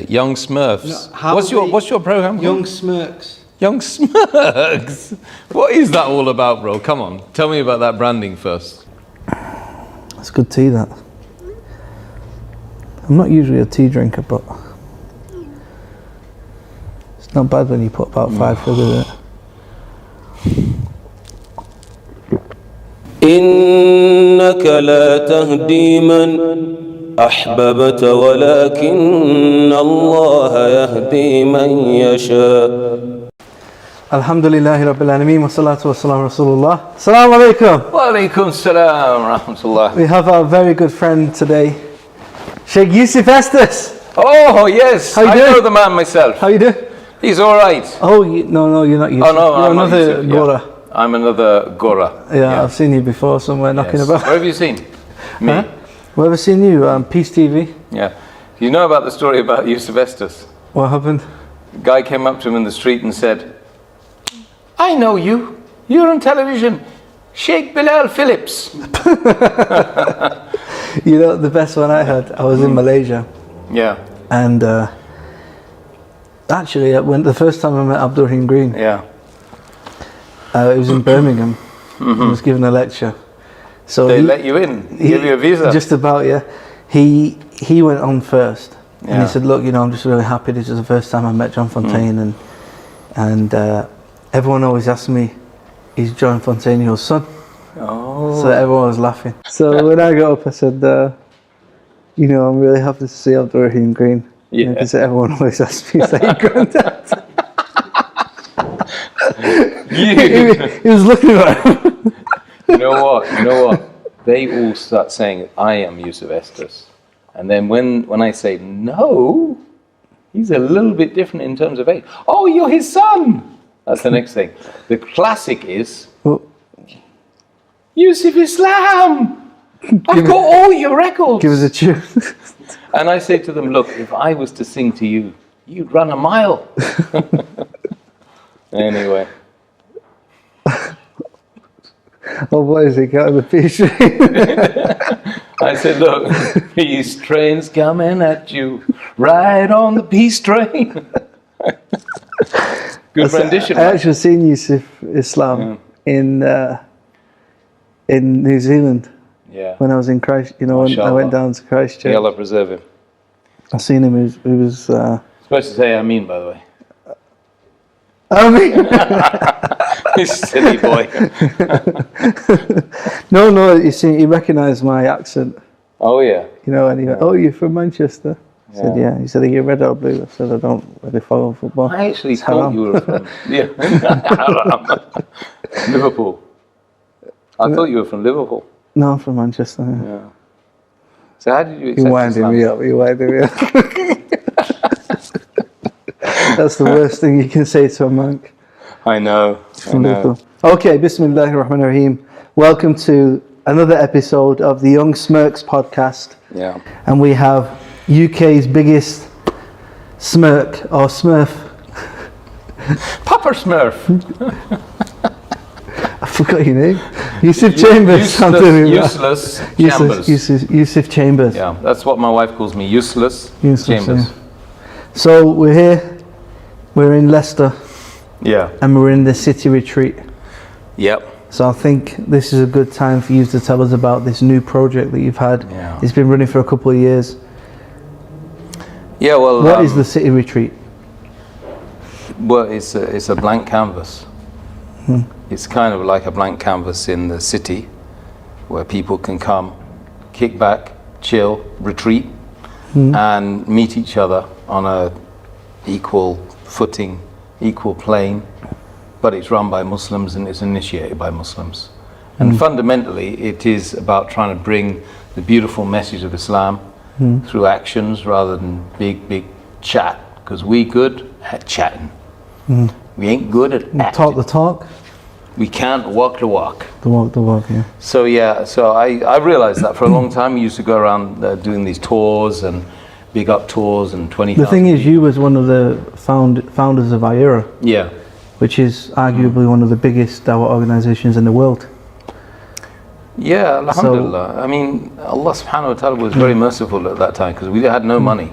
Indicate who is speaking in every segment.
Speaker 1: Young Smurfs.
Speaker 2: No,
Speaker 1: what's your program called?
Speaker 2: Young Smirks.
Speaker 1: Young Smirks. What is that all about, bro? Come on, tell me about that branding first.
Speaker 3: It's good tea, that. I'm not usually a tea drinker, but it's not bad when you put about 5 figures in it.
Speaker 4: إنك لا تهدي من أحببت ولكن الله يهدي من يشاء.
Speaker 3: Alhamdulillahi Rabbil Alameen wa salatu wa salam Rasulullah. Assalamu alaikum.
Speaker 1: Wa alaikum salam rahmatullah.
Speaker 3: We have our very good friend today, Sheikh Yusuf Estes.
Speaker 1: Oh yes,
Speaker 3: How you
Speaker 1: I
Speaker 3: doing?
Speaker 1: know the man myself.
Speaker 3: How you doing?
Speaker 1: He's all right.
Speaker 3: Oh, no, you're not Yusuf.
Speaker 1: Oh no,
Speaker 3: you're
Speaker 1: I'm not
Speaker 3: another
Speaker 1: Yusuf, yeah.
Speaker 3: Gora.
Speaker 1: I'm another Gora.
Speaker 3: Yeah, I've seen you before somewhere knocking
Speaker 1: Yes.
Speaker 3: about.
Speaker 1: Where have you seen me?
Speaker 3: Huh? Where have I seen you? Peace TV.
Speaker 1: Yeah. You know about the story about Yusuf Estes?
Speaker 3: What happened?
Speaker 1: A guy came up to him in the street and said, I know you. You're on television. Sheikh Bilal Phillips.
Speaker 3: You know, the best one I had, I was in Malaysia.
Speaker 1: Yeah.
Speaker 3: And actually, the first time I met Abdul Rahim Green,
Speaker 1: Yeah.
Speaker 3: it was in Birmingham. He was giving a lecture. So
Speaker 1: They let you in, give you a visa.
Speaker 3: Just about, yeah. He went on first, and
Speaker 1: Yeah.
Speaker 3: he said, "Look, I'm just really happy. This is the first time I met John Fontaine, and everyone always asks me, is John Fontaine your son?"
Speaker 1: Oh.
Speaker 3: So everyone was laughing. So when I got up, I said, I'm really happy to see Abdul Rahim Green.
Speaker 1: Yeah.
Speaker 3: Because everyone always asks me, is that your granddad? he was looking at him.
Speaker 1: You know what? They all start saying, I am Yusuf Estes. And then when I say, no, he's a little bit different in terms of age. Oh, you're his son. That's the next thing. The classic is,
Speaker 3: Well,
Speaker 1: Yusuf Islam. I've got all your records.
Speaker 3: give us a tune.
Speaker 1: And I say to them, look, if I was to sing to you, you'd run a mile. Anyway.
Speaker 3: Oh, what is it? Got on the peace train.
Speaker 1: I said, look, peace train's coming at you, right on the peace train. Good rendition.
Speaker 3: I actually seen Yusuf Islam in New Zealand
Speaker 1: Yeah.
Speaker 3: when I was in Christ. When I
Speaker 1: MashaAllah.
Speaker 3: went down to Christchurch.
Speaker 1: May Allah preserve him.
Speaker 3: I seen him. He was.
Speaker 1: Supposed to say ameen, by the way.
Speaker 3: I mean,
Speaker 1: This silly boy.
Speaker 3: no. You see, he recognised my accent.
Speaker 1: Oh yeah.
Speaker 3: And he went, "Oh, you're from Manchester." I said,
Speaker 1: Yeah.
Speaker 3: "Yeah." He said, "Are you red or blue?" I said, "I don't really follow football."
Speaker 1: I actually
Speaker 3: It's
Speaker 1: thought
Speaker 3: haram.
Speaker 1: you were from Liverpool. I thought you were from Liverpool.
Speaker 3: No, I'm from Manchester. Yeah.
Speaker 1: Yeah. So how did you
Speaker 3: You
Speaker 1: accept
Speaker 3: winding
Speaker 1: Islam?
Speaker 3: me up. You winding me up. That's the worst thing you can say to a monk.
Speaker 1: I know.
Speaker 3: Okay, Bismillahir Rahmanir Rahim. Welcome to another episode of the Young Smirks podcast.
Speaker 1: Yeah.
Speaker 3: And we have UK's biggest smirk or smurf.
Speaker 1: Papa Smurf.
Speaker 3: I forgot your name. Yusuf Chambers. something like that.
Speaker 1: Useless Chambers.
Speaker 3: Yusuf Chambers.
Speaker 1: Yeah, that's what my wife calls me. Useless
Speaker 3: Useless,
Speaker 1: Chambers.
Speaker 3: yeah. So we're here. We're in Leicester.
Speaker 1: Yeah.
Speaker 3: And we're in the city retreat.
Speaker 1: Yep.
Speaker 3: So I think this is a good time for you to tell us about this new project that you've had.
Speaker 1: Yeah.
Speaker 3: It's been running for a couple of years.
Speaker 1: Yeah. Well.
Speaker 3: What is the city retreat?
Speaker 1: Well, it's a blank canvas. It's kind of like a blank canvas in the city, where people can come, kick back, chill, retreat, and meet each other on a equal footing, equal plane. But it's run by Muslims and it's initiated by Muslims. And fundamentally, it is about trying to bring the beautiful message of Islam through actions rather than big chat. Because we good at chatting. We ain't good at acting.
Speaker 3: Talk the talk,
Speaker 1: We can't walk the walk.
Speaker 3: the walk, yeah.
Speaker 1: So I realized that for a long time. We used to go around doing these tours and big up tours and 20,000.
Speaker 3: The thing is, you was one of the founders of iERA,
Speaker 1: Yeah.
Speaker 3: which is arguably one of the biggest dawah organizations in the world.
Speaker 1: Yeah, alhamdulillah. I mean, Allah subhanahu wa ta'ala was very merciful at that time because we had no money.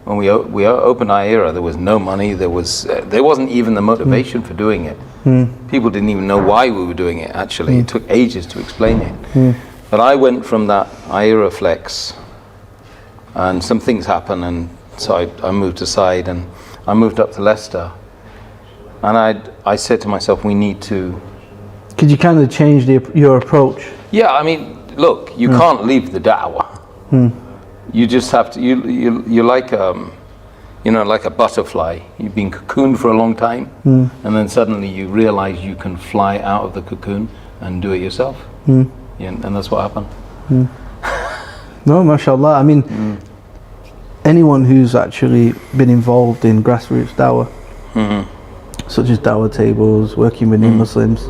Speaker 1: When we opened iERA, there was no money. There wasn't even the motivation for doing it. People didn't even know why we were doing it. Actually, it took ages to explain it. But I went from that iERA flex, and some things happened, and so I moved aside, and I moved up to Leicester, and I said to myself, we need to.
Speaker 3: Could you kind of change your approach?
Speaker 1: Yeah, I mean, look, you can't leave the da'wah. You just have to. You're like like a butterfly. You've been cocooned for a long time, and then suddenly you realize you can fly out of the cocoon and do it yourself. Yeah, and that's what happened.
Speaker 3: No, mashallah. I mean, anyone who's actually been involved in grassroots dawah, such as dawah tables, working with new Muslims,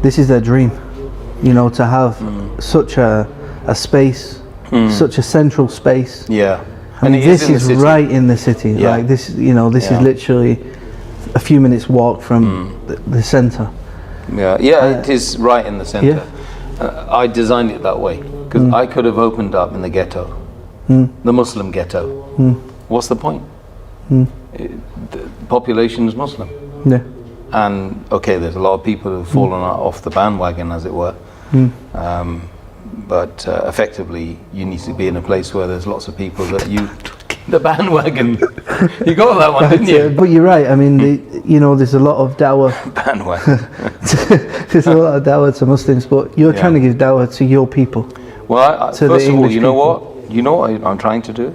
Speaker 3: this is their dream. You know, to have such a space, such a central space.
Speaker 1: Yeah.
Speaker 3: And this is right in the city.
Speaker 1: Yeah.
Speaker 3: Like this, this is literally a few minutes walk from the center.
Speaker 1: Yeah, it is right in the center. I designed it that way because I could have opened up in the ghetto, the Muslim ghetto. What's the point? The population is Muslim.
Speaker 3: Yeah.
Speaker 1: And okay, there's a lot of people who've fallen off the bandwagon, as it were. But effectively, you need to be in a place where there's lots of people that the bandwagon. You got that one, didn't you?
Speaker 3: But you're right. I mean, there's a lot of dawah.
Speaker 1: Bandwagon.
Speaker 3: There's a lot of dawah to Muslims, but you're trying to give dawah to your people.
Speaker 1: Well, first of all, you know what I'm trying to do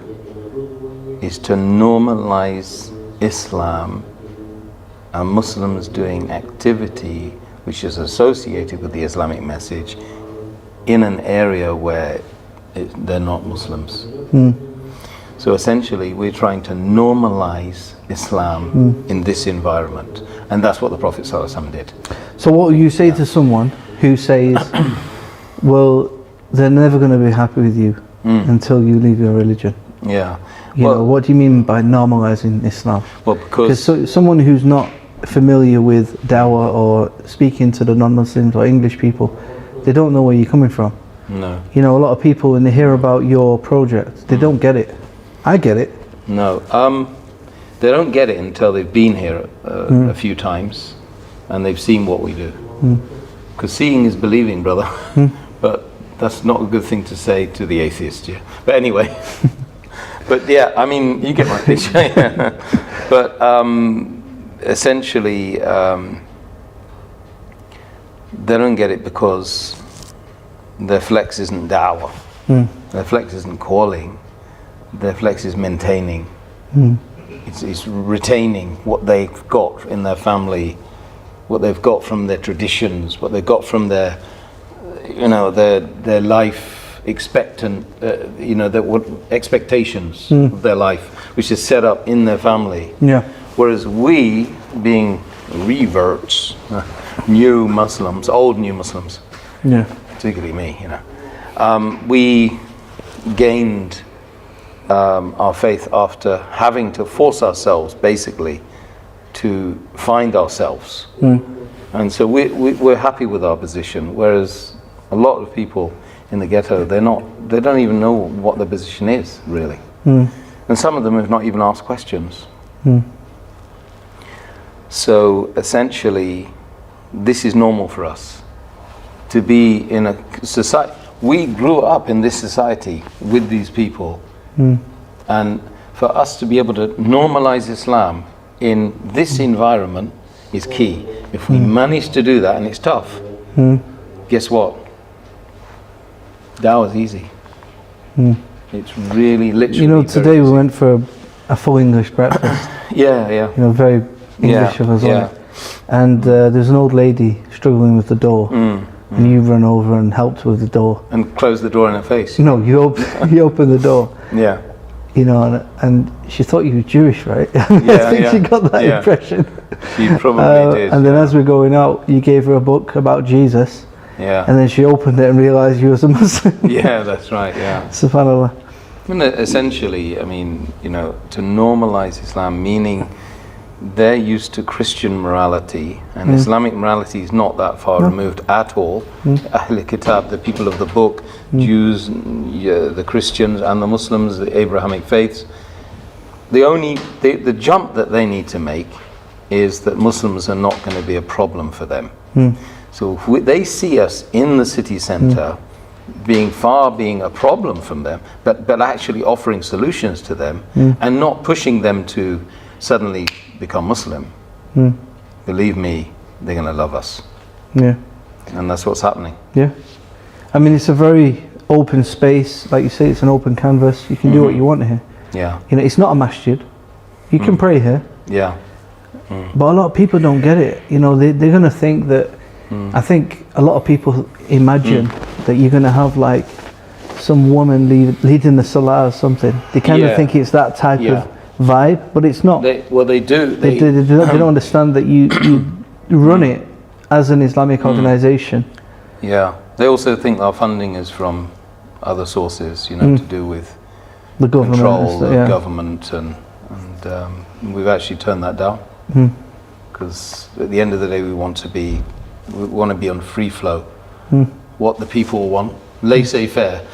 Speaker 1: is to normalize Islam and Muslims doing activity which is associated with the Islamic message in an area where they're not Muslims. So essentially we're trying to normalize Islam in this environment, and that's what the Prophet ﷺ did.
Speaker 3: So what you say to someone who says, well, they're never going to be happy with you until you leave your religion?
Speaker 1: Yeah.
Speaker 3: What do you mean by normalizing Islam?
Speaker 1: Well, because
Speaker 3: someone who's not familiar with dawah or speaking to the non-Muslims or English people, they don't know where you're coming from.
Speaker 1: No.
Speaker 3: A lot of people, when they hear about your project, they don't get it. I get it.
Speaker 1: No. They don't get it until they've been here a few times and they've seen what we do. Because seeing is believing, brother. But that's not a good thing to say to the atheist, yeah. But anyway. But yeah, I mean, you get my picture. But essentially, they don't get it because their flex isn't da'wah. Their flex isn't calling. Their flex is maintaining. It's retaining what they've got in their family, what they've got from their traditions, what they've got from their life expectant, expectations of their life, which is set up in their family. Yeah. Whereas we, being reverts, new Muslims, old new Muslims, particularly me, we gained our faith after having to force ourselves, basically, to find ourselves. And so we're happy with our position, whereas a lot of people in the ghetto, they don't even know what their position is, really. And some of them have not even asked questions. So essentially, this is normal for us to be in a society. We grew up in this society with these people, and for us to be able to normalize Islam in this environment is key. If we manage to do that, and it's tough, guess what? Dawah is easy. It's really literally.
Speaker 3: Today we went for a full English breakfast. Very English of us all. And there's an old lady struggling with the door, and you run over and helped with the door.
Speaker 1: And close the door in her face.
Speaker 3: No, you open the door.
Speaker 1: Yeah.
Speaker 3: And she thought you were Jewish, right? I think she got that impression.
Speaker 1: She probably did.
Speaker 3: And then as we're going out, you gave her a book about Jesus.
Speaker 1: Yeah.
Speaker 3: And then she opened it and realised you was a Muslim.
Speaker 1: Yeah, that's right, yeah.
Speaker 3: SubhanAllah.
Speaker 1: Essentially, to normalize Islam, meaning they're used to Christian morality, and Islamic morality is not that far removed at all. Ahl Kitab, the people of the book, Jews, the Christians and the Muslims, the Abrahamic faiths, the jump that they need to make is that Muslims are not going to be a problem for them. So if they see us in the city centre being a problem from them, but actually offering solutions to them and not pushing them to suddenly become Muslim, believe me, they're going to love us.
Speaker 3: Yeah.
Speaker 1: And that's what's happening.
Speaker 3: Yeah. I mean, it's a very open space. Like you say, it's an open canvas. You can do what you want here.
Speaker 1: Yeah.
Speaker 3: You know, it's not a masjid. You can pray here.
Speaker 1: Yeah.
Speaker 3: But a lot of people don't get it. You know, they're going to think that, I think a lot of people imagine that you're going to have like some woman leading the salah or something. They kind of think it's that type of vibe, but it's not.
Speaker 1: They do.
Speaker 3: They don't understand that you run it as an Islamic organization.
Speaker 1: Yeah. They also think our funding is from other sources, you know, to do with
Speaker 3: the government,
Speaker 1: control of government, and we've actually turned that down because at the end of the day we want to be on free flow. What the people want, laissez-faire.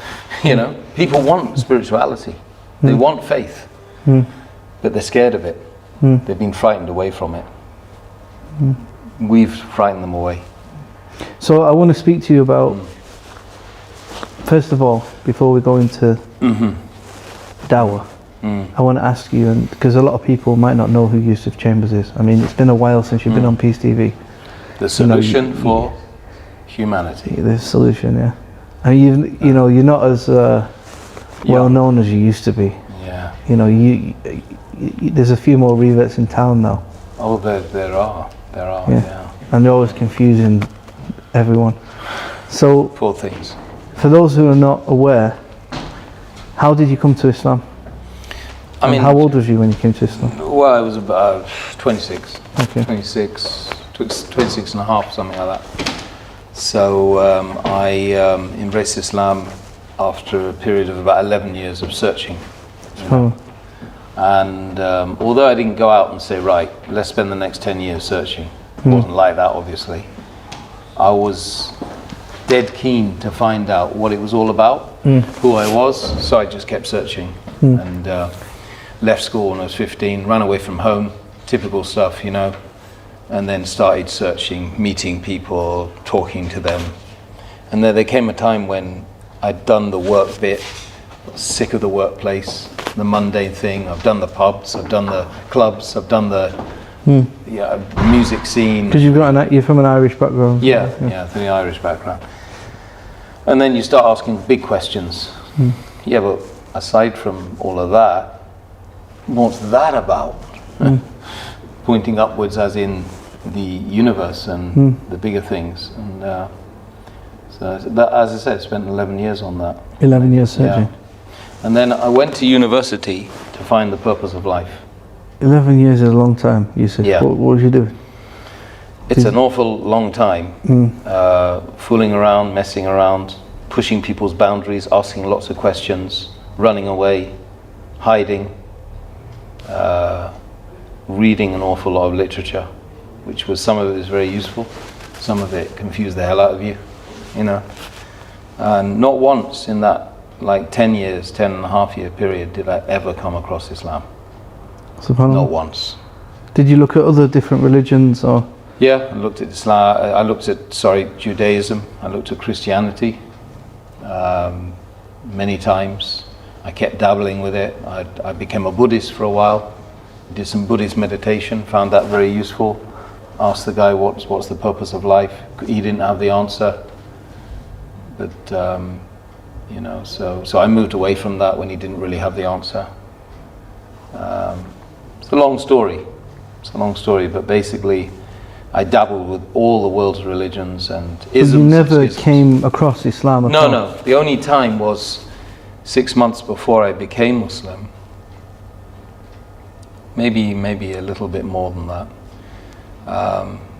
Speaker 1: You know, people want spirituality, they want faith, but they're scared of it. They've been frightened away from it. We've frightened them away.
Speaker 3: So I want to speak to you about, first of all, before we go into Dawah, I want to ask you, and because a lot of people might not know who Yusuf Chambers is. I mean, it's been a while since you've been on Peace TV.
Speaker 1: The solution for humanity.
Speaker 3: The solution, yeah. And you know, you're not as well known as you used to be.
Speaker 1: Yeah.
Speaker 3: You know, there's a few more Reverts in town now.
Speaker 1: Oh, there are. Yeah.
Speaker 3: And they're always confusing everyone. So,
Speaker 1: Poor things.
Speaker 3: for those who are not aware, how did you come to Islam?
Speaker 1: I mean,
Speaker 3: how old was you when you came to Islam?
Speaker 1: Well, I was about 26.
Speaker 3: Okay.
Speaker 1: 26 and a half, something like that. So I embraced Islam after a period of about 11 years of searching. And although I didn't go out and say, right, let's spend the next 10 years searching, it wasn't like that, obviously. I was dead keen to find out what it was all about, who I was, so I just kept searching. And left school when I was 15, ran away from home, typical stuff, you know, and then started searching, meeting people, talking to them. And then there came a time when I'd done the work bit, sick of the workplace, the mundane thing. I've done the pubs, I've done the clubs, I've done the music scene.
Speaker 3: Because you're from an Irish background.
Speaker 1: Yeah, from the Irish background. And then you start asking big questions. Yeah, but aside from all of that, what's that about? Pointing upwards as in the universe and the bigger things. And so that, as I said, I spent 11 years on that.
Speaker 3: 11 years searching.
Speaker 1: Yeah. And then I went to university to find the purpose of life.
Speaker 3: 11 years is a long time, you said.
Speaker 1: Yeah.
Speaker 3: What was you doing?
Speaker 1: It's an awful long time. Fooling around, messing around, pushing people's boundaries, asking lots of questions, running away, hiding, reading an awful lot of literature, which was, some of it was very useful, some of it confused the hell out of you, you know. And not once in that 10 and a half year period did I ever come across Islam.
Speaker 3: SubhanAllah.
Speaker 1: Not once.
Speaker 3: Did you look at other different religions or?
Speaker 1: Yeah, I looked at Islam, I looked at Judaism, I looked at Christianity many times. I kept dabbling with it. I became a Buddhist for a while, did some Buddhist meditation, found that very useful. Asked the guy what's the purpose of life. He didn't have the answer. But you know, so I moved away from that when he didn't really have the answer. It's a long story, but basically I dabbled with all the world's religions and isms.
Speaker 3: You never came across Islam at all?
Speaker 1: No. The only time was 6 months before I became Muslim. Maybe a little bit more than that.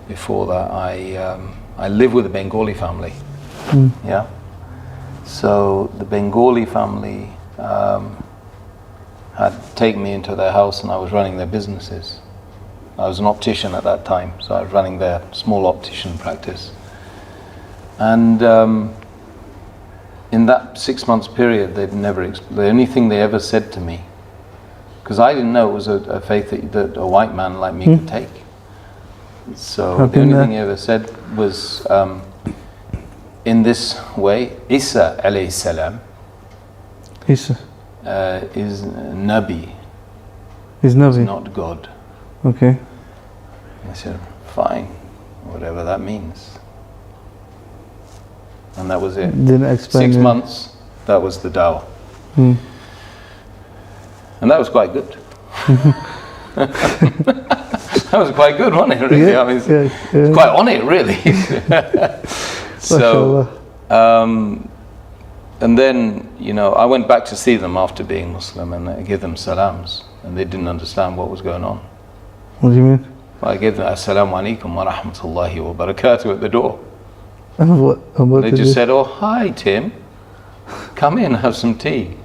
Speaker 1: Before that, I lived with a Bengali family. Yeah. So the Bengali family had taken me into their house, and I was running their businesses. I was an optician at that time, so I was running their small optician practice. And in that 6 months period, the only thing they ever said to me because I didn't know it was a faith that a white man like me could take. So
Speaker 3: I've
Speaker 1: the only
Speaker 3: been
Speaker 1: thing he ever said was, in this way, Isa alayhi salam
Speaker 3: He's
Speaker 1: is Nabi,
Speaker 3: he's
Speaker 1: is
Speaker 3: Nabi.
Speaker 1: not God.
Speaker 3: Okay.
Speaker 1: I said, fine, whatever that means. And that was it.
Speaker 3: Didn't explain
Speaker 1: 6
Speaker 3: it.
Speaker 1: months, that was the dawah.
Speaker 3: Hmm.
Speaker 1: And that was quite good. That was quite good, wasn't it? Really?
Speaker 3: Yeah,
Speaker 1: I mean,
Speaker 3: yeah.
Speaker 1: it's quite on it, really. So, and then, you know, I went back to see them after being Muslim, and I gave them salams, and they didn't understand what was going on.
Speaker 3: What do you mean?
Speaker 1: I gave them assalamu alaikum wa rahmatullahi wa barakatuh at the door.
Speaker 3: And what
Speaker 1: They
Speaker 3: did
Speaker 1: just
Speaker 3: you-
Speaker 1: said, oh, hi Tim, come in, have some tea.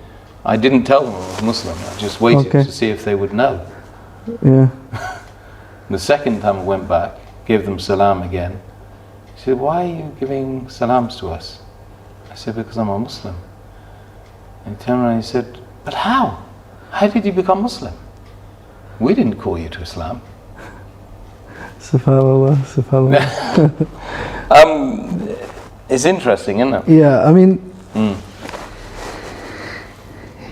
Speaker 1: I didn't tell them I was Muslim, I just waited
Speaker 3: Okay.
Speaker 1: to see if they would know.
Speaker 3: Yeah.
Speaker 1: The second time I went back, gave them salam again. He said, why are you giving salams to us? I said, because I'm a Muslim. And he turned around and he said, but how? How did you become Muslim? We didn't call you to Islam.
Speaker 3: Subhanallah, subhanallah.
Speaker 1: It's interesting, isn't it?
Speaker 3: Yeah, I mean,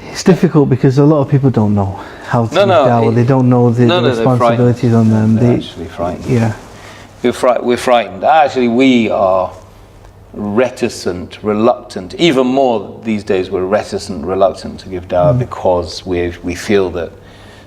Speaker 3: it's difficult because a lot of people don't know how to do dawah. They don't know the
Speaker 1: they're
Speaker 3: responsibilities on them.
Speaker 1: They're
Speaker 3: They,
Speaker 1: actually frightened.
Speaker 3: yeah,
Speaker 1: We're frightened. Actually, we are reticent, reluctant. Even more these days, we're reticent, reluctant to give dawah because we feel that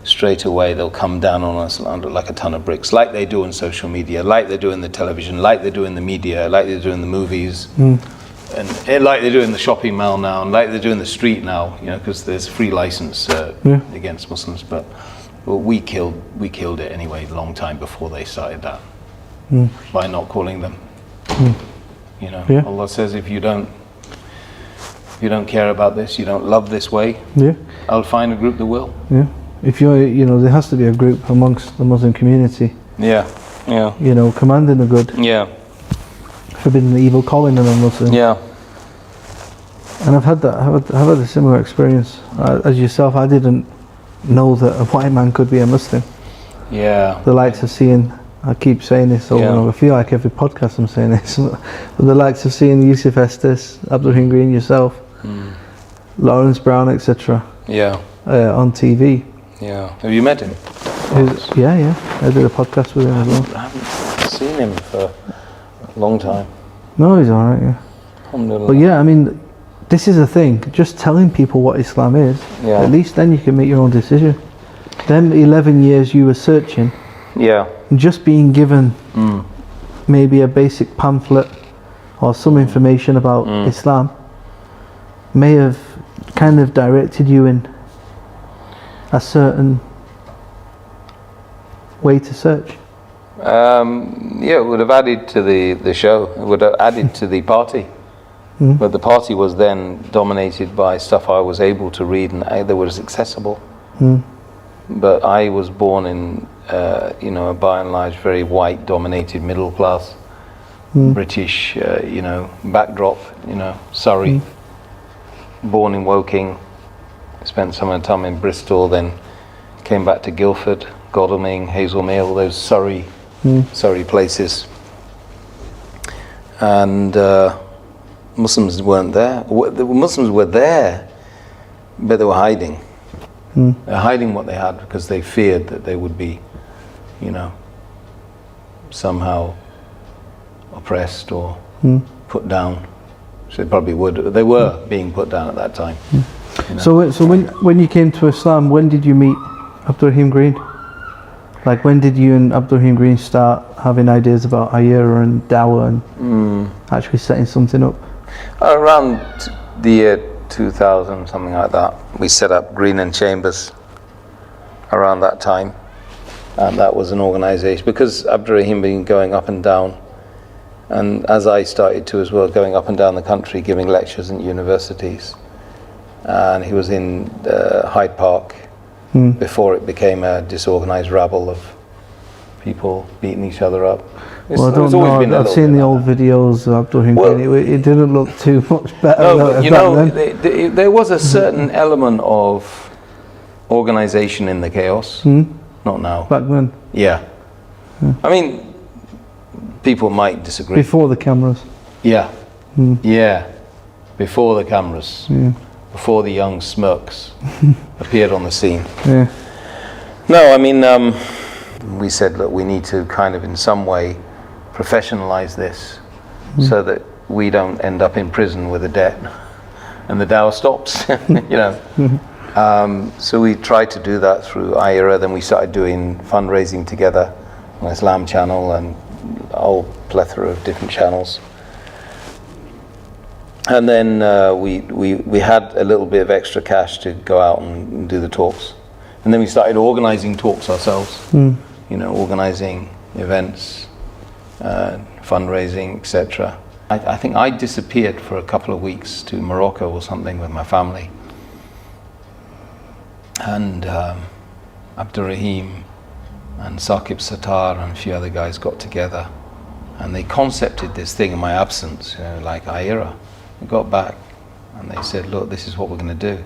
Speaker 1: straight away they'll come down on us under like a ton of bricks, like they do on social media, like they do in the television, like they do in the media, like they do in the movies, and like they do in the shopping mall now, and like they do in the street now. You know, because there's free license against Muslims, but we killed it anyway, a long time before they started that, by not calling them. You know,
Speaker 3: Yeah.
Speaker 1: Allah says if you don't care about this, you don't love this way,
Speaker 3: yeah,
Speaker 1: I'll find a group that will.
Speaker 3: yeah. If you're, you know, there has to be a group amongst the Muslim community,
Speaker 1: Yeah, yeah,
Speaker 3: you know, commanding the good,
Speaker 1: yeah,
Speaker 3: forbidding the evil, calling them a Muslim.
Speaker 1: yeah.
Speaker 3: And I've had that. I've had a similar experience as yourself. I didn't know that a white man could be a Muslim.
Speaker 1: Yeah.
Speaker 3: The likes of seeing, I keep saying this over and over, I feel like every podcast I'm saying this, but the likes of seeing Yusuf Estes, Abdurrahim Green, yourself, Lawrence Brown, etc.
Speaker 1: Yeah.
Speaker 3: On TV.
Speaker 1: Yeah. Have you met him?
Speaker 3: Yeah. I did a podcast with him as well.
Speaker 1: I haven't seen him for a long time.
Speaker 3: No, he's alright, yeah.
Speaker 1: Alhamdulillah.
Speaker 3: But yeah, I mean, this is a thing. Just telling people what Islam is,
Speaker 1: Yeah.
Speaker 3: at least then you can make your own decision. Them 11 years you were searching,
Speaker 1: Yeah.
Speaker 3: just being given maybe a basic pamphlet or some information about Islam may have kind of directed you in a certain way to search.
Speaker 1: Yeah, it would have added to the show. It would have added to the party. But the party was then dominated by stuff I was able to read and that was accessible. But I was born in, you know, a by and large very white dominated middle class, British, you know, backdrop, you know, Surrey. Born in Woking, spent some of the time in Bristol, then came back to Guildford, Godalming, Hazelmere, all those Surrey places. And Muslims weren't there. The Muslims were there, but they were hiding. They're hiding what they had because they feared that they would be, you know, somehow oppressed or put down. So they probably would. They were being put down at that time. You know?
Speaker 3: So when you came to Islam, when did you meet Abdurrahim Green? Like when did you and Abdurrahim Green start having ideas about iERA and Dawah and actually setting something up?
Speaker 1: Around the year 2000, something like that, we set up Green and Chambers around that time. And that was an organisation, because Abdurrahim been going up and down, and as I started to as well, going up and down the country, giving lectures in universities. And he was in Hyde Park before it became a disorganised rabble of people beating each other up.
Speaker 3: Well, I don't know. I've seen the old videos of Abdurrahim Green. It didn't look too much better.
Speaker 1: No, but you know,
Speaker 3: then.
Speaker 1: there was a certain element of organization in the chaos. Not now.
Speaker 3: Back then,
Speaker 1: Yeah. I mean, people might disagree.
Speaker 3: before the cameras.
Speaker 1: Yeah. Yeah. Before the cameras.
Speaker 3: Yeah.
Speaker 1: Before the young smirks appeared on the scene.
Speaker 3: Yeah.
Speaker 1: No, I mean, we said, look, we need to kind of in some way professionalize this so that we don't end up in prison with a debt and the dawah stops, you know. So we tried to do that through iERA. Then we started doing fundraising together on Islam channel and a whole plethora of different channels. And then we had a little bit of extra cash to go out and do the talks. And then we started organizing talks ourselves, you know, organizing events, fundraising, etc. I think I disappeared for a couple of weeks to Morocco or something with my family. And Abdurrahim and Saqib Sattar and a few other guys got together and they concepted this thing in my absence, you know, like iERA. We got back and they said, look, this is what we're going to do.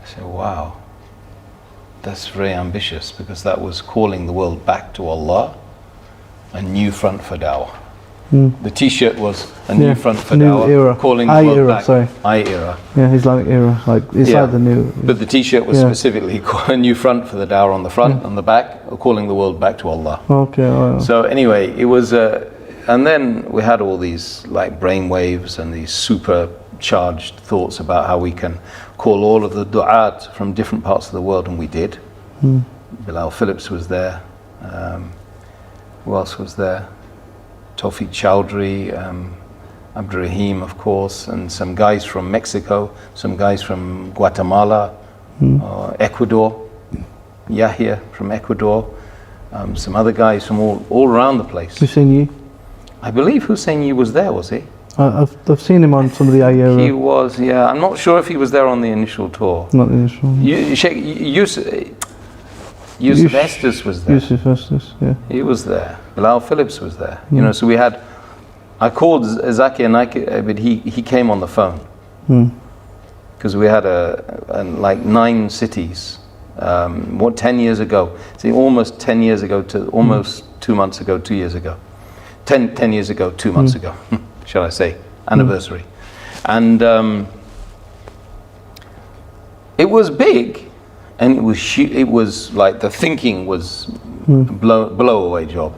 Speaker 1: I said, wow, that's very ambitious, because that was calling the world back to Allah, a new front for dawah. The t-shirt was a new front for
Speaker 3: new
Speaker 1: dawah,
Speaker 3: era.
Speaker 1: calling the world
Speaker 3: iERA,
Speaker 1: back.
Speaker 3: sorry.
Speaker 1: iERA.
Speaker 3: Yeah, Islamic era. Like it's
Speaker 1: Yeah.
Speaker 3: like the new.
Speaker 1: But the t-shirt was specifically a new front for the dawah on the front, on the back, calling the world back to Allah.
Speaker 3: Okay. Oh,
Speaker 1: So anyway, it was, and then we had all these like brain waves and these supercharged thoughts about how we can call all of the du'at from different parts of the world, and we did. Bilal Phillips was there. Who else was there? Tawfiq Chowdhury, Abdurrahim, of course, and some guys from Mexico, some guys from Guatemala, Ecuador, Yahya from Ecuador, some other guys from all around the place.
Speaker 3: Hussein Yi.
Speaker 1: I believe Hussein Yi was there, was he?
Speaker 3: I've seen him on some of the iERA.
Speaker 1: He was, yeah. I'm not sure if he was there on the initial tour.
Speaker 3: Not the initial.
Speaker 1: Yusuf Estes was there.
Speaker 3: Yusuf Estes, yeah.
Speaker 1: He was there. Bilal Phillips was there. You know, so we had. I called Zaki and but he came on the phone because we had like 9 cities. 10 years ago? See, almost 10 years ago to almost 2 months ago, 2 years ago. 10 years ago, 2 months ago, shall I say, anniversary. And it was big, and it was like the thinking was blow away job.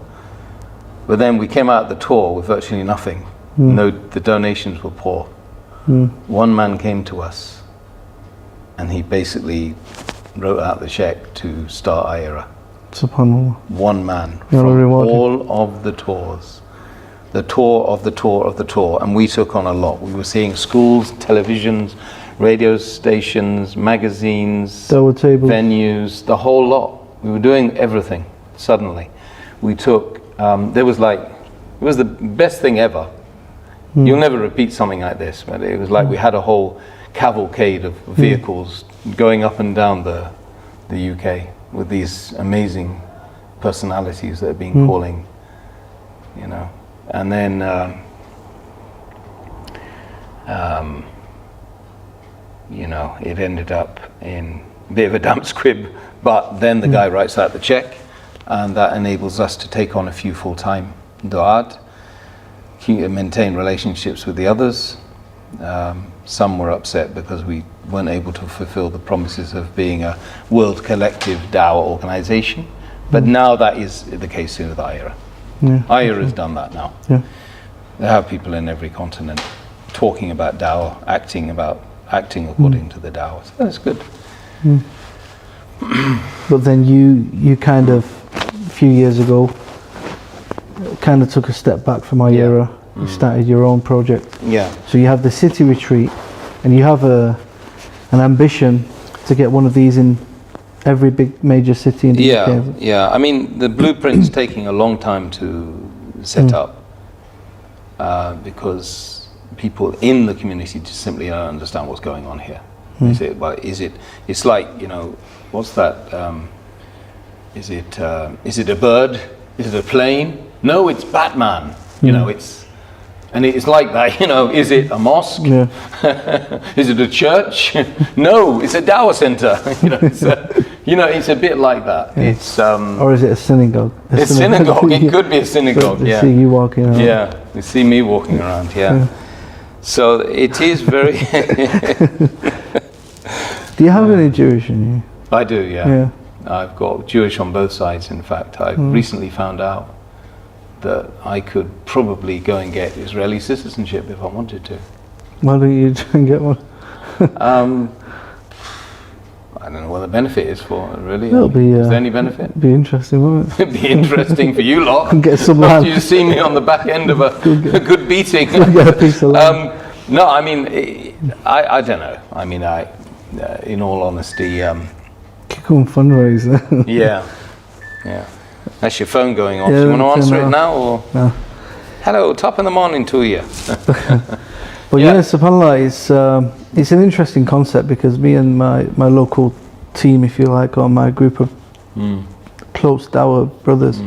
Speaker 1: But then we came out the tour with virtually nothing. No, the donations were poor. One man came to us, and he basically wrote out the check to start iERA.
Speaker 3: SubhanAllah.
Speaker 1: One man
Speaker 3: Yeah,
Speaker 1: from
Speaker 3: rewarding.
Speaker 1: all of the tours. The tour of the tour of the tour, and we took on a lot. We were seeing schools, televisions, radio stations, magazines,
Speaker 3: Dawah tables.
Speaker 1: venues, the whole lot. We were doing everything. Suddenly, we took. It was the best thing ever. You'll never repeat something like this, but it was like we had a whole cavalcade of vehicles going up and down the UK with these amazing personalities that have been calling, you know. And then you know, it ended up in a bit of a damp squib, but then the guy writes out the check, and that enables us to take on a few full-time du'at, maintain relationships with the others. Some were upset because we weren't able to fulfill the promises of being a world collective dawah organization, but now that is the case with iERA. iERA has done that now. They have people in every continent talking about dawah, acting according to the dawah. So that's good.
Speaker 3: But then you kind of, a few years ago, kind of took a step back from iERA. You started your own project. So you have the city retreat, and you have an ambition to get one of these in every big major city in the UK.
Speaker 1: Yeah. I mean, the blueprint's taking a long time to set up because people in the community just simply don't understand what's going on here. They say, well, it's like, you know, what's that? Is it a bird? Is it a plane? No, it's Batman. You know, it's And it's like that, you know, is it a mosque?
Speaker 3: Yeah.
Speaker 1: Is it a church? No, it's a dawah center. It's a bit like that.
Speaker 3: Yeah.
Speaker 1: It's
Speaker 3: Or is it a synagogue?
Speaker 1: a synagogue. It could be a synagogue.
Speaker 3: They
Speaker 1: Yeah.
Speaker 3: see you walking around.
Speaker 1: Yeah. You see me walking around. Yeah. So it is very.
Speaker 3: Do you have any Jewish in you?
Speaker 1: I do. Yeah.
Speaker 3: Yeah.
Speaker 1: I've got Jewish on both sides. In fact, I recently found out that I could probably go and get Israeli citizenship if I wanted to.
Speaker 3: Why don't you try and get one?
Speaker 1: I don't know what the benefit is for it, really.
Speaker 3: It'll be,
Speaker 1: is there any benefit?
Speaker 3: Be interesting, won't it?
Speaker 1: It'd be interesting for you lot.
Speaker 3: Get some
Speaker 1: After
Speaker 3: land.
Speaker 1: you see me on the back end of a good beating.
Speaker 3: Get a piece of land.
Speaker 1: No, I mean, I don't know. I mean, in all honesty,
Speaker 3: Kick on fundraiser.
Speaker 1: yeah. That's your phone going off.
Speaker 3: Yeah,
Speaker 1: You want to answer
Speaker 3: turn
Speaker 1: it now, or?
Speaker 3: No.
Speaker 1: Hello, top of the morning to you.
Speaker 3: But yeah, subhanAllah, it's an interesting concept because me and my local team, if you like, or my group of close Dawah brothers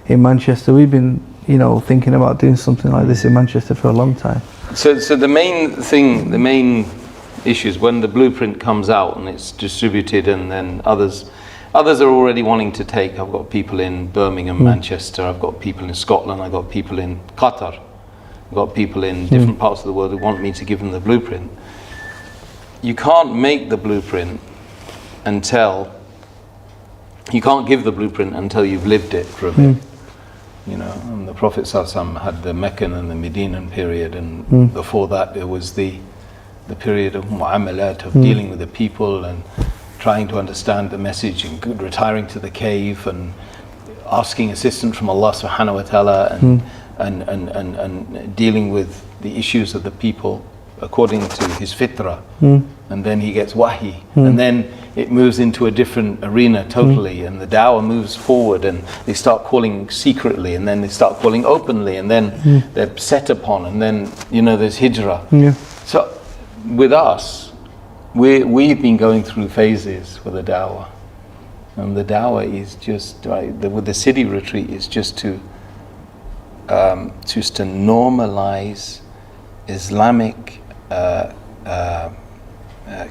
Speaker 3: in Manchester, we've been, thinking about doing something like this in Manchester for a long time.
Speaker 1: So the main issue is when the blueprint comes out and it's distributed, and then others are already wanting to take. I've got people in Birmingham, Manchester, I've got people in Scotland, I've got people in Qatar, I've got people in different parts of the world who want me to give them the blueprint. You can't make the blueprint you can't give the blueprint until you've lived it for a bit. And the Prophet ﷺ had the Meccan and the Medinan period, and before that there was the period of mu'amalat, of dealing with the people and trying to understand the message, and retiring to the cave and asking assistance from Allah subhanahu wa ta'ala, and dealing with the issues of the people according to his fitrah. And then he gets wahi, and then it moves into a different arena totally, and the dawah moves forward, and they start calling secretly, and then they start calling openly, and then they're set upon, and then there's hijrah. So with us, we've been going through phases with the dawah, and the dawah is just with the city retreat is just to normalize Islamic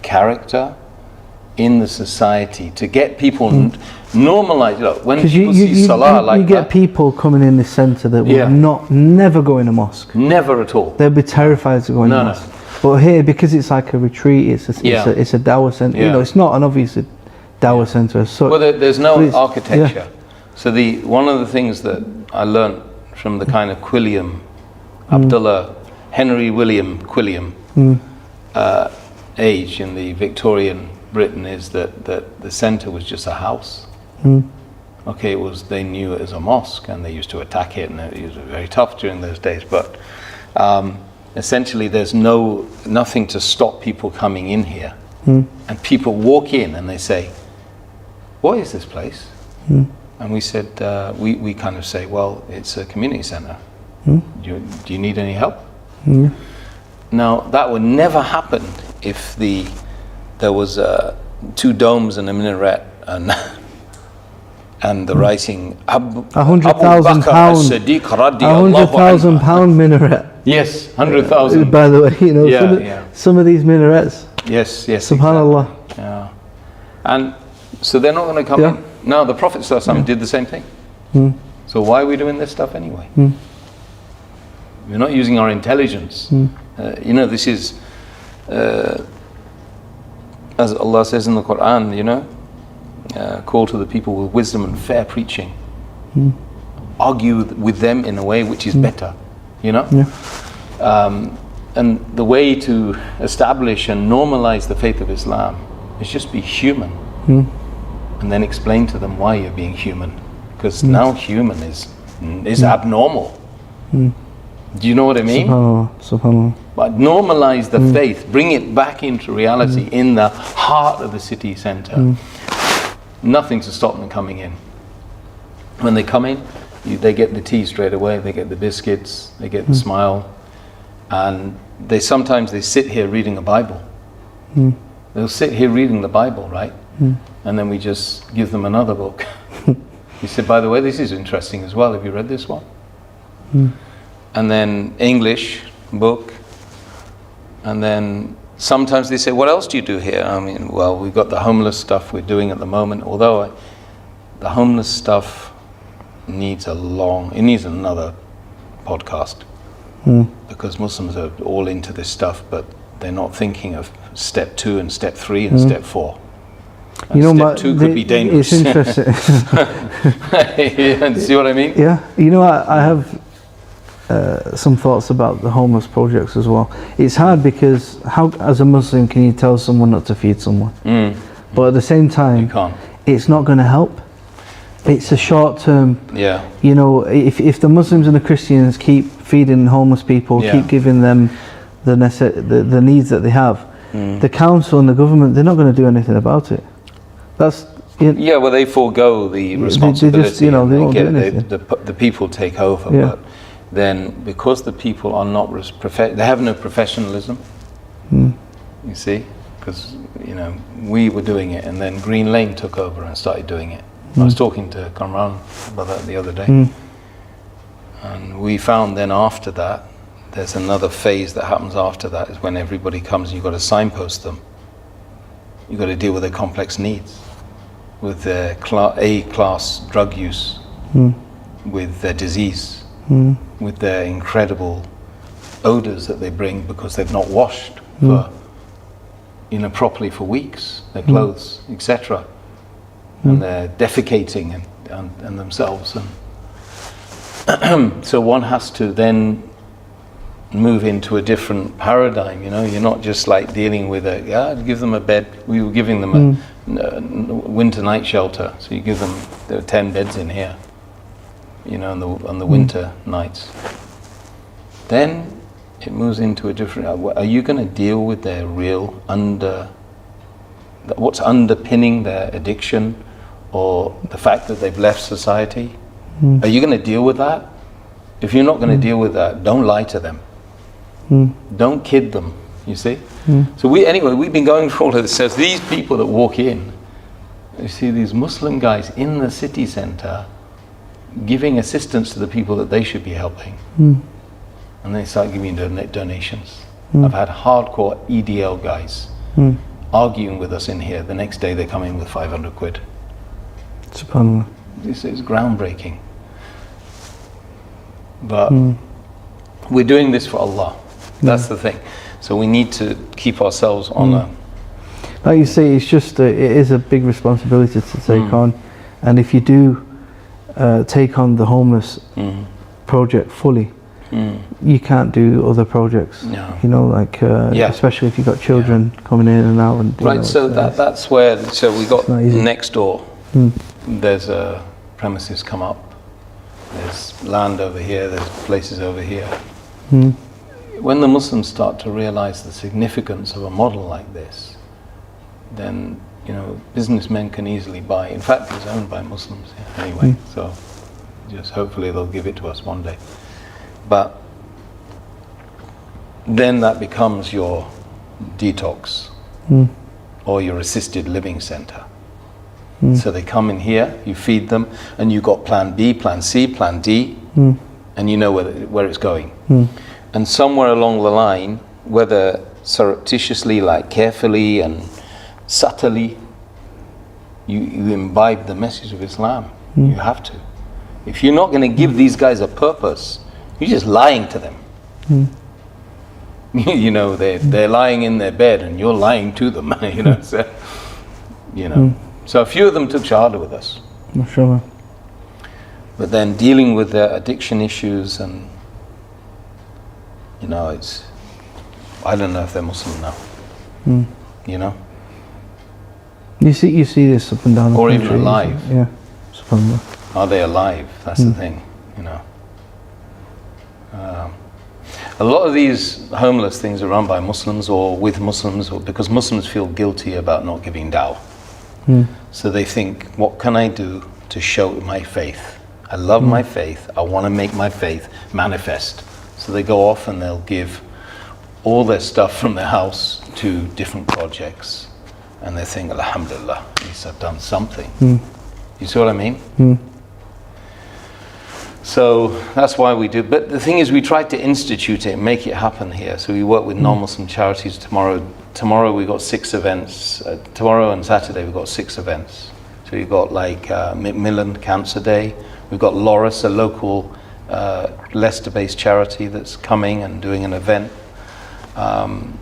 Speaker 1: character in the society, to get people normalize. Look, when people see salah like
Speaker 3: you get
Speaker 1: that,
Speaker 3: people coming in this centre that will never go in a mosque.
Speaker 1: never at all.
Speaker 3: They'll be terrified to go in a mosque. But here, because it's like a retreat, it's a dawah centre. It's not an obvious dawah centre as such.
Speaker 1: Well, there's no architecture. So one of the things that I learnt from the kind of Quilliam, Abdullah Henry William Quilliam age in the Victorian Britain is that the centre was just a house. Okay, they knew it as a mosque, and they used to attack it, and it was very tough during those days. But essentially, there's nothing to stop people coming in here, and people walk in and they say, "What is this place?" And we said, we kind of say, "Well, it's a community centre. Do you need any help?" Now, that would never happen if there was 2 domes and a minaret and the writing
Speaker 3: £100,000 minaret.
Speaker 1: Yes, 100,000.
Speaker 3: By the way, some of these minarets.
Speaker 1: Yes,
Speaker 3: Subhanallah.
Speaker 1: Exactly. Yeah. And so they're not going to come in. No, the Prophet ﷺ did the same thing. So why are we doing this stuff anyway? We're not using our intelligence. This is, as Allah says in the Quran, call to the people with wisdom and fair preaching. Argue with them in a way which is better, and the way to establish and normalize the faith of Islam is just be human, and then explain to them why you're being human, because now human is abnormal. Do you know what I mean?
Speaker 3: Subhanallah.
Speaker 1: But normalize the faith, bring it back into reality in the heart of the city centre. Nothing to stop them coming in. When they come in, they get the tea straight away, they get the biscuits, they get the smile, and sometimes they sit here reading a Bible. They'll sit here reading the Bible, right? And then we just give them another book. We said, by the way, this is interesting as well. Have you read this one? and then English book, and then sometimes they say, what else do you do here? I mean, well, we've got the homeless stuff we're doing at the moment, although the homeless stuff needs another podcast, because Muslims are all into this stuff, but they're not thinking of step 2 and step 3 and step 4. And step 2 could be dangerous.
Speaker 3: It's interesting.
Speaker 1: Yeah, see what I mean?
Speaker 3: Yeah, I have some thoughts about the homeless projects as well. It's hard because how, as a Muslim, can you tell someone not to feed someone? But at the same time,
Speaker 1: You can't.
Speaker 3: it's not going to help. It's a short term.
Speaker 1: Yeah.
Speaker 3: If the Muslims and the Christians keep feeding homeless people, keep giving them the needs that they have, the council and the government, they're not going to do anything about it. That's
Speaker 1: Yeah, well, they forego the responsibility.
Speaker 3: They just, they won't do anything.
Speaker 1: The people take over, but then because the people are not they have no professionalism. You see, because we were doing it, and then Green Lane took over and started doing it. I was talking to Kamran about that the other day, and we found then after that, there's another phase that happens after that, is when everybody comes, you've got to signpost them. You've got to deal with their complex needs, with their A-class drug use, with their disease, with their incredible odors that they bring because they've not washed for, properly for weeks, their clothes, etc. And they're defecating and themselves. And so one has to then move into a different paradigm. You're not just like dealing with give them a bed. We were giving them a winter night shelter, so you give them, there are 10 beds in here, on the winter nights. Then it moves into a different, are you going to deal with their real what's underpinning their addiction, or the fact that they've left society? Are you going to deal with that? If you're not going to deal with that, don't lie to them. Don't kid them, you see? So we've been going through all of this. So these people that walk in, you see these Muslim guys in the city centre giving assistance to the people that they should be helping. And they start giving donations. I've had hardcore EDL guys arguing with us in here. The next day they come in with 500 quid.
Speaker 3: SubhanAllah.
Speaker 1: This is groundbreaking. But we're doing this for Allah. That's the thing. So we need to keep ourselves on a...
Speaker 3: Like you say, it's just it is a big responsibility to take on. And if you do take on the homeless project fully, you can't do other projects. No. Especially if you've got children coming in and out. And
Speaker 1: that's where. So we got next door. There's premises come up. There's land over here. There's places over here. When the Muslims start to realize the significance of a model like this, then businessmen can easily buy. In fact, it's owned by Muslims anyway. So just hopefully they'll give it to us one day. But then that becomes your detox or your assisted living center. So they come in here, you feed them, and you got plan B, plan C, plan D, and you know where it's going. And somewhere along the line, whether surreptitiously, like carefully and subtly, you imbibe the message of Islam. You have to. If you're not going to give these guys a purpose, you're just lying to them. They're lying in their bed and you're lying to them. So a few of them took Shahada with us.
Speaker 3: MashaAllah.
Speaker 1: But then dealing with their addiction issues and I don't know if they're Muslim now.
Speaker 3: You see this up and down the
Speaker 1: or
Speaker 3: country,
Speaker 1: even alive.
Speaker 3: Yeah. SubhanAllah.
Speaker 1: Are they alive? That's the thing. A lot of these homeless things are run by Muslims or with Muslims, or because Muslims feel guilty about not giving dawah. So they think, what can I do to show my faith? I love my faith. I want to make my faith manifest. So they go off and they'll give all their stuff from their house to different projects. And they think, Alhamdulillah, at least I've done something. You see what I mean? So that's why we do. But the thing is, we tried to institute it, make it happen here. So we work with non-Muslim charities tomorrow. Tomorrow we got 6 events. Tomorrow and Saturday we've got 6 events. So you've got like Macmillan Cancer Day. We've got Loris, a local Leicester-based charity that's coming and doing an event.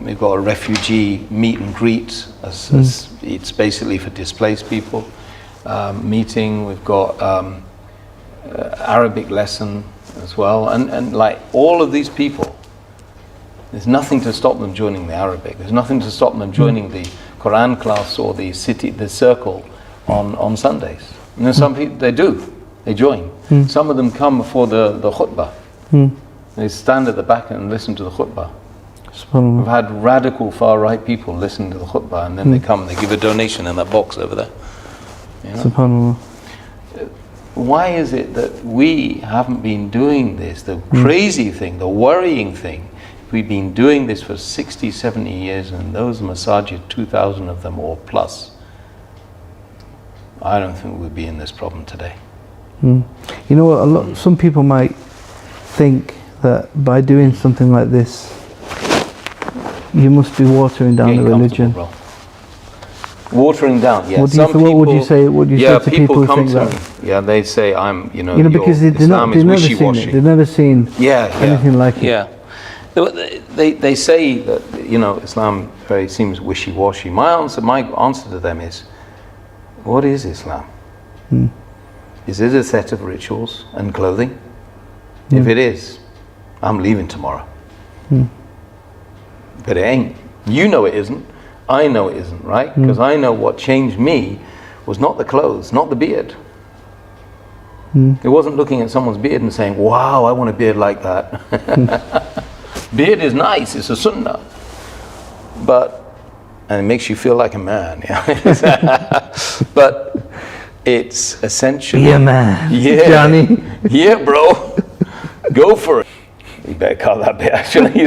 Speaker 1: We've got a refugee meet and greet. It's basically for displaced people. Meeting. We've got Arabic lesson as well, and like all of these people, there's nothing to stop them joining the Arabic. There's nothing to stop them joining the Quran class or the circle on Sundays. And there's some people, they join. Some of them come before the khutbah. They stand at the back and listen to the khutbah. We've had radical far right people listen to the khutbah, and then they come and they give a donation in that box over there. You know?
Speaker 3: SubhanAllah.
Speaker 1: Why is it that we haven't been doing this? The crazy thing, the worrying thing, we've been doing this for 60, 70 years, and those masajid, 2,000 of them or plus, I don't think we'd be in this problem today.
Speaker 3: You know what, some people might think that by doing something like this, you must be watering down the religion.
Speaker 1: Bro. Watering down, yeah.
Speaker 3: What would you say to people who think that?
Speaker 1: Yeah, they say I'm,
Speaker 3: because they've never seen it. They've never seen anything like it.
Speaker 1: Yeah. They say that, Islam seems wishy-washy. My answer to them is, what is Islam? Is it a set of rituals and clothing? If it is, I'm leaving tomorrow. But it ain't. You know it isn't. I know it isn't, right? Because I know what changed me was not the clothes, not the beard. It wasn't looking at someone's beard and saying, wow, I want a beard like that. Beard is nice, it's a sunnah. And it makes you feel like a man. Yeah. But it's essentially...
Speaker 3: Yeah, man.
Speaker 1: Yeah.
Speaker 3: Johnny.
Speaker 1: Yeah, bro. Go for it. You better cut that bit, actually.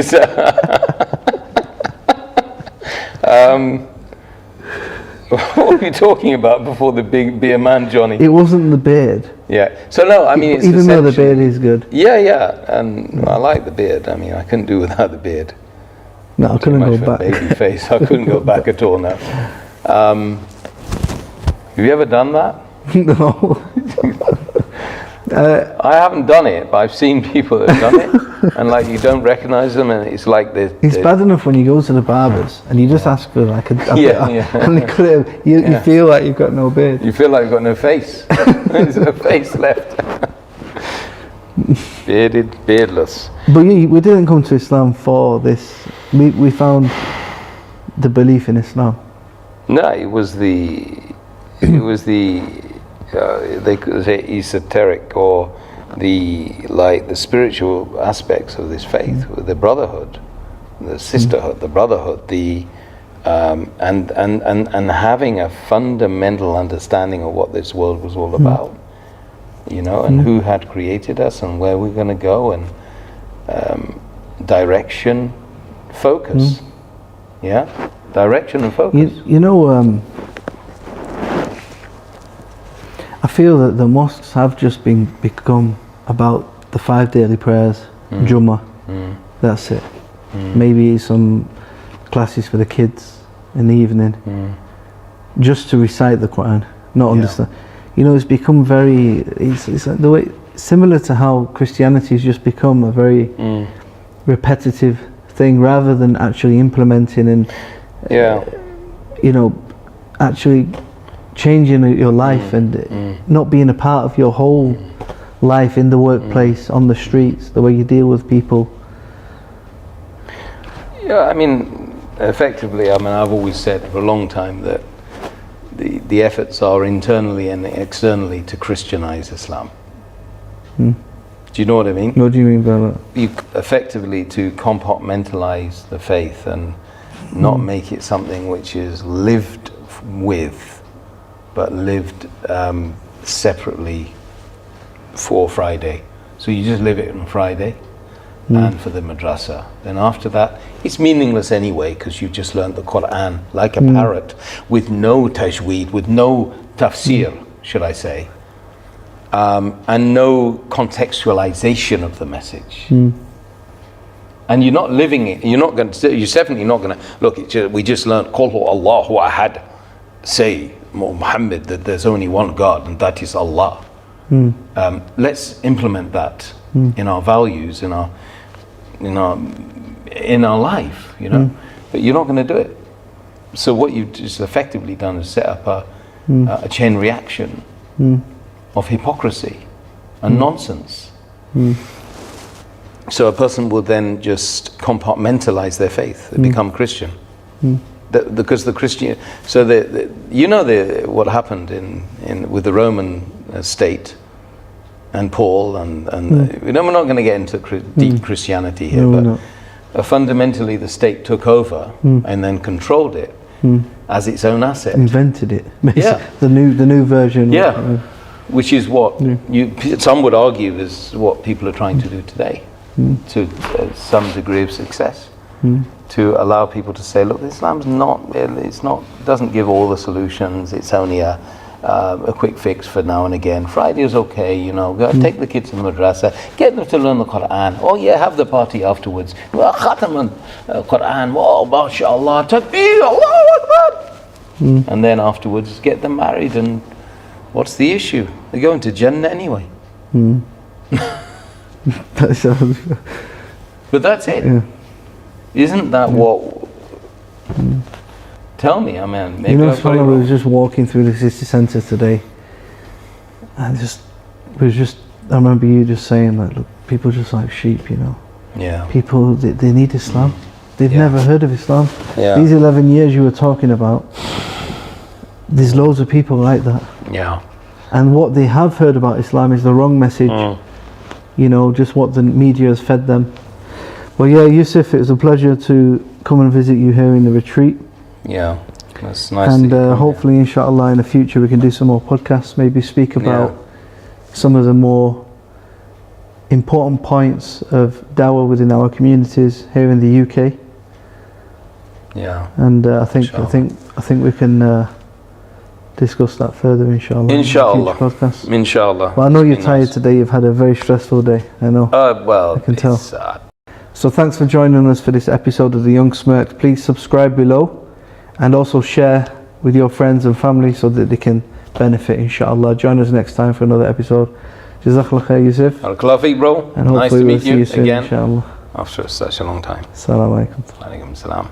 Speaker 1: What were we talking about before the be a man, Johnny?
Speaker 3: It wasn't the beard.
Speaker 1: Yeah. So no, I mean, it's
Speaker 3: even though the beard is good.
Speaker 1: Yeah, and I like the beard. I mean, I couldn't do without the beard.
Speaker 3: No, I couldn't go back.
Speaker 1: Baby face. I couldn't go back at all now. Have you ever done that?
Speaker 3: No.
Speaker 1: I haven't done it, but I've seen people that have done it, and like you don't recognize them, and it's like
Speaker 3: it's bad enough when you go to the barbers and you just ask for like a and you feel like you've got no beard.
Speaker 1: You feel like you've got no face. There's no face left. Bearded, beardless.
Speaker 3: But we didn't come to Islam for this. We found the belief in Islam.
Speaker 1: No, it was the they could say esoteric or the spiritual aspects of this faith, the brotherhood, the sisterhood, the brotherhood, and having a fundamental understanding of what this world was all about, and who had created us and where we're going to go, and direction, focus. Direction and focus.
Speaker 3: I feel that the mosques have just become about the 5 daily prayers, Jummah, that's it. Maybe some classes for the kids in the evening, just to recite the Quran, not understand. It's become very, it's like the way, similar to how Christianity has just become a very repetitive thing, rather than actually implementing and, actually changing your life and not being a part of your whole life in the workplace, on the streets, the way you deal with people.
Speaker 1: Yeah, I mean, effectively, I've always said for a long time that the efforts are internally and externally to Christianize Islam. Do you know what I mean?
Speaker 3: What do you mean by that?
Speaker 1: Effectively to compartmentalize the faith and not make it something which is lived with, but lived separately for Friday. So you just live it on Friday and for the madrasa. Then after that, it's meaningless anyway, because you've just learned the Quran like a parrot, with no tajweed, with no tafsir, should I say. and no contextualization of the message. And you're not living it. You're definitely not going to look. We just learned Qul huwa Allahu ahad. Say, Muhammad, that there's only one God, and that is Allah. Let's implement that in our values, in our life. But you're not going to do it. So what you've just effectively done is set up a chain reaction of hypocrisy and nonsense. So a person will then just compartmentalize their faith and become Christian. Because the Christian, so what happened with the Roman state and Paul and we're not going to get into deep Christianity here, but fundamentally the state took over and then controlled it as its own asset.
Speaker 3: Invented it. The new version.
Speaker 1: Which is what some would argue is what people are trying to do today, to some degree of success, to allow people to say, look, Islam's doesn't give all the solutions. It's only a quick fix for now and again. Friday is okay, take the kids to madrasa, get them to learn the Quran. Oh yeah, have the party afterwards. Well, Khatam Quran, oh mashallah, takbir, Allahu Akbar. And then afterwards get them married, and what's the issue? They're going to Jannah anyway. But that's it. Isn't that what? Tell me, man. Maybe
Speaker 3: I was just walking through the city centre today, and I remember you just saying that, look, people just like sheep,
Speaker 1: Yeah.
Speaker 3: People, they need Islam. They've never heard of Islam.
Speaker 1: Yeah.
Speaker 3: These 11 years you were talking about, there's loads of people like that.
Speaker 1: Yeah.
Speaker 3: And what they have heard about Islam is the wrong message. Just what the media has fed them. Well, yeah, Yusuf, it was a pleasure to come and visit you here in the retreat.
Speaker 1: Yeah, that's nice.
Speaker 3: And hopefully, inshallah, in the future we can do some more podcasts, maybe speak about some of the more important points of dawah within our communities here in the UK.
Speaker 1: Yeah.
Speaker 3: And I think we can discuss that further, inshallah.
Speaker 1: Inshallah.
Speaker 3: In future podcasts.
Speaker 1: Inshallah.
Speaker 3: Well, I know you're tired today. You've had a very stressful day. I know.
Speaker 1: Well,
Speaker 3: I can tell. So thanks for joining us for this episode of The Young Smirk. Please subscribe below and also share with your friends and family so that they can benefit, inshallah. Join us next time for another episode. Jazakallah khair, Yusuf.
Speaker 1: Barakallah feek, bro.
Speaker 3: And
Speaker 1: nice to
Speaker 3: we'll
Speaker 1: meet
Speaker 3: see
Speaker 1: you
Speaker 3: soon,
Speaker 1: again
Speaker 3: inshallah.
Speaker 1: after such a long time.
Speaker 3: Assalamu alaikum.
Speaker 1: Alaikum salam.